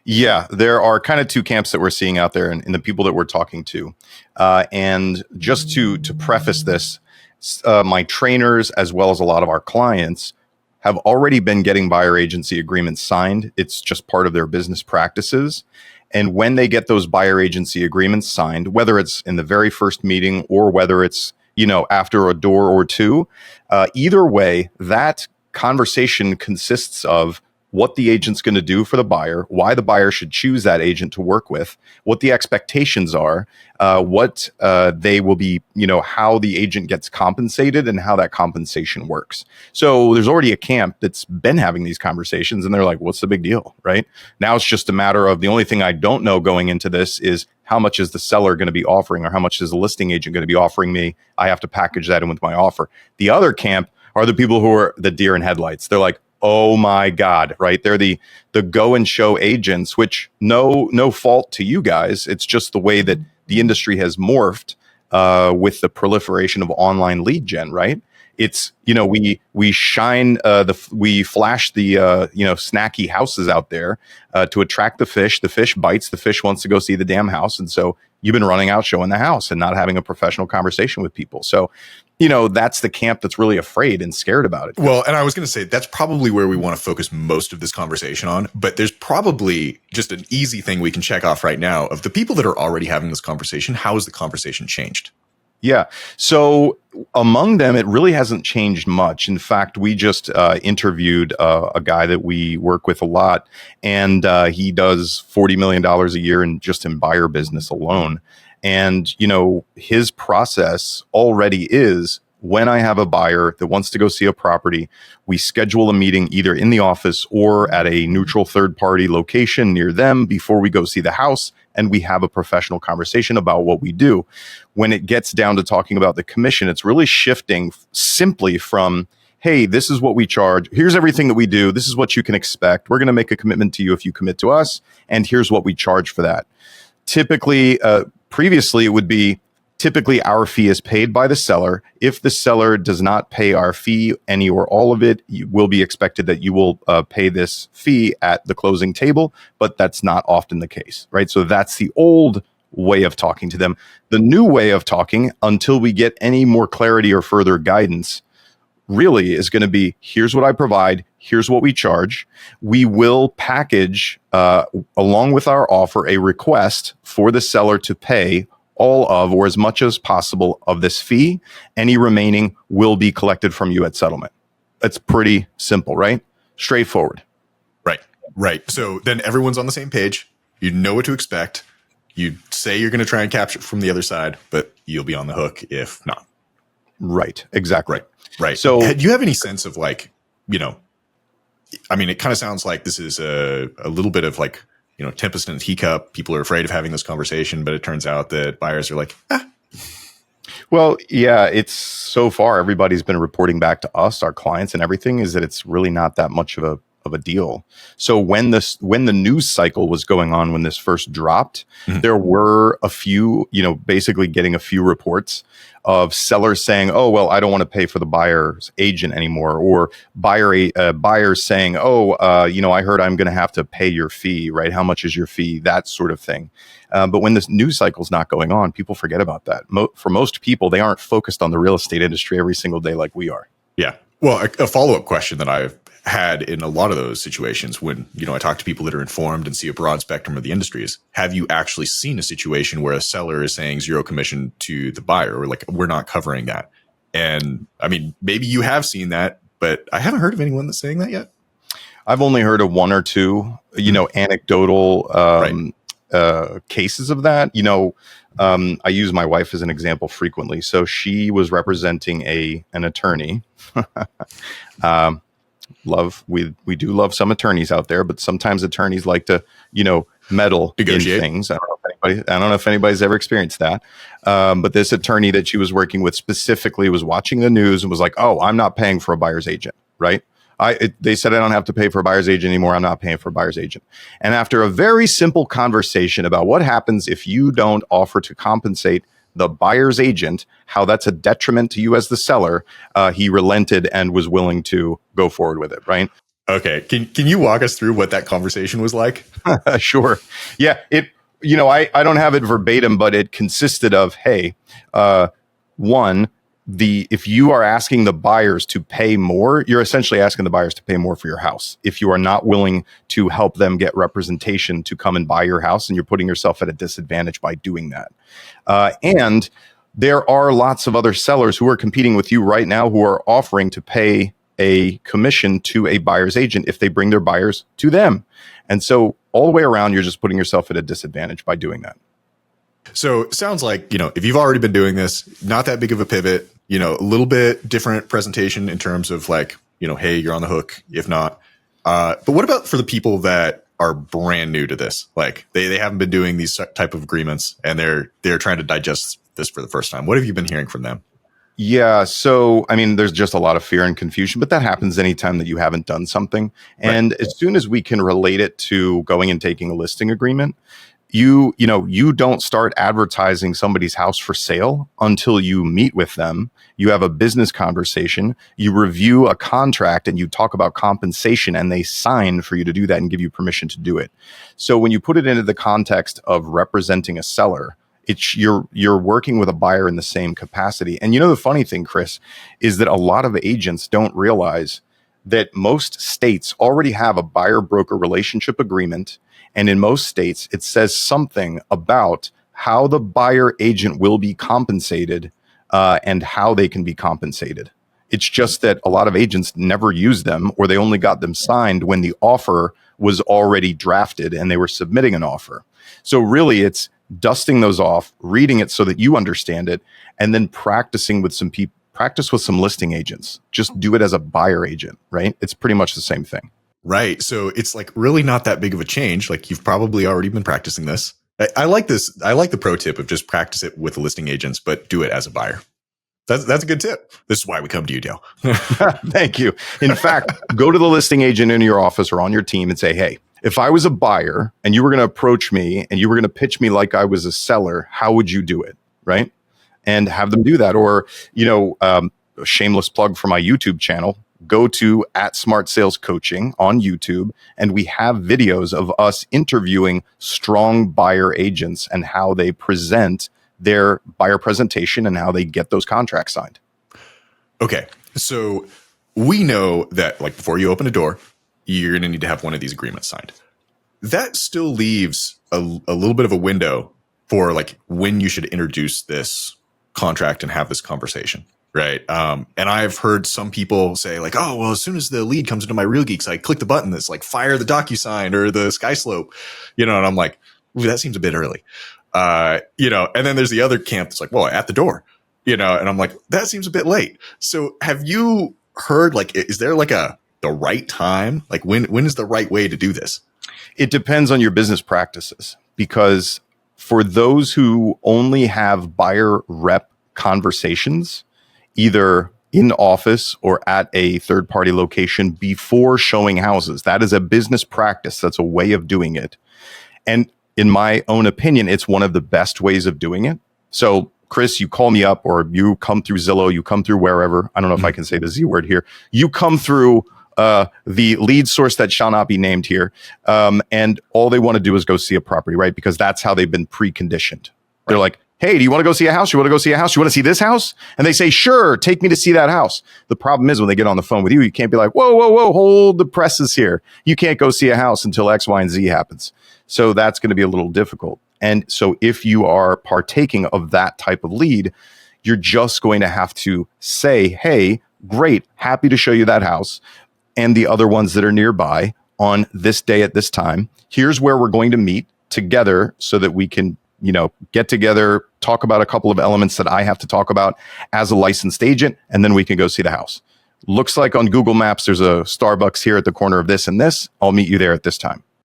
Yeah, there are kind of two camps that we're seeing out there, and the people that we're talking to. And just to preface this, my trainers as well as a lot of our clients have already been getting buyer agency agreements signed. It's just part of their business practices. And when they get those buyer agency agreements signed, whether it's in the very first meeting or whether it's after a door or two, either way, that conversation consists of what the agent's going to do for the buyer, why the buyer should choose that agent to work with, what the expectations are, what they will be, how the agent gets compensated and how that compensation works. So there's already a camp that's been having these conversations and they're like, what's the big deal, right? Now it's just a matter of the only thing I don't know going into this is how much is the seller going to be offering or how much is the listing agent going to be offering me? I have to package that in with my offer. The other camp are the people who are the deer in headlights. They're like, oh my God, right? They're the go and show agents, which no fault to you guys. It's just the way that the industry has morphed with the proliferation of online lead gen, right? It's, we shine we flash the snacky houses out there to attract the fish. The fish bites, the fish wants to go see the damn house. And so you've been running out showing the house and not having a professional conversation with people. So that's the camp that's really afraid and scared about it. Well, and I was going to say, that's probably where we want to focus most of this conversation on. But there's probably just an easy thing we can check off right now of the people that are already having this conversation. How has the conversation changed? Yeah. So among them, it really hasn't changed much. In fact, we just interviewed a guy that we work with a lot, and he does $40 million a year in buyer business alone. And, his process already is when I have a buyer that wants to go see a property, we schedule a meeting either in the office or at a neutral third party location near them before we go see the house. And we have a professional conversation about what we do. When it gets down to talking about the commission, it's really shifting simply from, hey, this is what we charge. Here's everything that we do. This is what you can expect. We're going to make a commitment to you if you commit to us. And here's what we charge for that. Typically, previously, it would be typically our fee is paid by the seller. If the seller does not pay our fee, any or all of it, you will be expected that you will pay this fee at the closing table, but that's not often the case, right? So that's the old way of talking to them. The new way of talking, until we get any more clarity or further guidance, really is going to be, here's what I provide, here's what we charge. We will package, along with our offer, a request for the seller to pay all of or as much as possible of this fee. Any remaining will be collected from you at settlement. It's pretty simple, right? Straightforward. Right. So then everyone's on the same page. You know what to expect. You say you're going to try and capture it from the other side, but you'll be on the hook if not. Right. Exactly. Right. So do you have any sense of it kind of sounds like this is a little bit of tempest in a teacup. People are afraid of having this conversation, but it turns out that buyers are like, Well, yeah, it's so far everybody's been reporting back to us, our clients and everything, is that it's really not that much of a deal. So when the news cycle was going on, when this first dropped, there were a few, basically getting a few reports of sellers saying, oh, well, I don't want to pay for the buyer's agent anymore, or buyers saying, I heard I'm going to have to pay your fee, right? How much is your fee? That sort of thing. But when this news cycle's not going on, people forget about that. For most people, they aren't focused on the real estate industry every single day like we are. Yeah. Well, a follow-up question that I've had in a lot of those situations when, I talk to people that are informed and see a broad spectrum of the industries, have you actually seen a situation where a seller is saying zero commission to the buyer, or we're not covering that? And I mean, maybe you have seen that, but I haven't heard of anyone that's saying that yet. I've only heard of one or two, anecdotal cases of that. I use my wife as an example frequently. So she was representing an attorney. We do love some attorneys out there, but sometimes attorneys like to, meddle negotiate in things. I don't know if anybody's ever experienced that. But this attorney that she was working with specifically was watching the news and was like, oh, I'm not paying for a buyer's agent, right? They said I don't have to pay for a buyer's agent anymore. I'm not paying for a buyer's agent. And after a very simple conversation about what happens if you don't offer to compensate the buyer's agent, how that's a detriment to you as the seller, he relented and was willing to go forward with it, right? Okay. Can you walk us through what that conversation was like? Sure. Yeah. I don't have it verbatim, but it consisted of, hey, one, if you are asking the buyers to pay more, you're essentially asking the buyers to pay more for your house. If you are not willing to help them get representation to come and buy your house, and you're putting yourself at a disadvantage by doing that. And there are lots of other sellers who are competing with you right now who are offering to pay a commission to a buyer's agent if they bring their buyers to them. And so all the way around, you're just putting yourself at a disadvantage by doing that. So it sounds like, if you've already been doing this, not that big of a pivot, a little bit different presentation in terms of like, hey, you're on the hook, if not. But what about for the people that are brand new to this? Like they haven't been doing these type of agreements and they're trying to digest this for the first time. What have you been hearing from them? Yeah. So, there's just a lot of fear and confusion, but that happens anytime that you haven't done something. And as soon as we can relate it to going and taking a listing agreement, you don't start advertising somebody's house for sale until you meet with them. You have a business conversation, you review a contract, and you talk about compensation, and they sign for you to do that and give you permission to do it. So when you put it into the context of representing a seller, you're working with a buyer in the same capacity. And the funny thing, Chris, is that a lot of agents don't realize that most states already have a buyer-broker relationship agreement. And in most states, it says something about how the buyer agent will be compensated and how they can be compensated. It's just that a lot of agents never use them, or they only got them signed when the offer was already drafted and they were submitting an offer. So really, it's dusting those off, reading it so that you understand it, and then practicing with some people. Practice with some listing agents. Just do it as a buyer agent, right? It's pretty much the same thing. Right. So it's like really not that big of a change. Like you've probably already been practicing this. I like this. I like the pro tip of just practice it with the listing agents, but do it as a buyer. That's a good tip. This is why we come to you, Dale. Thank you. In fact, go to the listing agent in your office or on your team and say, hey, if I was a buyer and you were going to approach me and you were going to pitch me like I was a seller, how would you do it? Right. And have them do that. Or, a shameless plug for my YouTube channel, go to @SmartSalesCoaching on YouTube. And we have videos of us interviewing strong buyer agents and how they present their buyer presentation and how they get those contracts signed. Okay. So we know that like before you open a door, you're going to need to have one of these agreements signed. That still leaves a little bit of a window for like when you should introduce this contract and have this conversation, right? And I've heard some people say like, oh, well, as soon as the lead comes into my Real Geeks, I click the button that's like fire the DocuSign or the SkySlope, and I'm like, ooh, that seems a bit early, and then there's the other camp that's like, well, at the door, and I'm like, that seems a bit late. So have you heard like, is there like the right time? Like when is the right way to do this? It depends on your business practices, because for those who only have buyer rep conversations, either in office or at a third-party location before showing houses, that is a business practice. That's a way of doing it. And in my own opinion, it's one of the best ways of doing it. So, Chris, you call me up or you come through Zillow, you come through wherever. I don't know if I can say the Z word here. You come through the lead source that shall not be named here. And all they want to do is go see a property, right? Because that's how they've been preconditioned. They're like, hey, do you want to go see a house? You want to go see a house? You want to see this house? And they say, sure, take me to see that house. The problem is when they get on the phone with you, you can't be like, whoa, hold the presses here. You can't go see a house until X, Y, and Z happens. So that's going to be a little difficult. And so if you are partaking of that type of lead, you're just going to have to say, hey, great, happy to show you that house and the other ones that are nearby on this day at this time. Here's where we're going to meet together so that we can, get together, talk about a couple of elements that I have to talk about as a licensed agent, and then we can go see the house. Looks like on Google Maps, there's a Starbucks here at the corner of this and this. I'll meet you there at this time.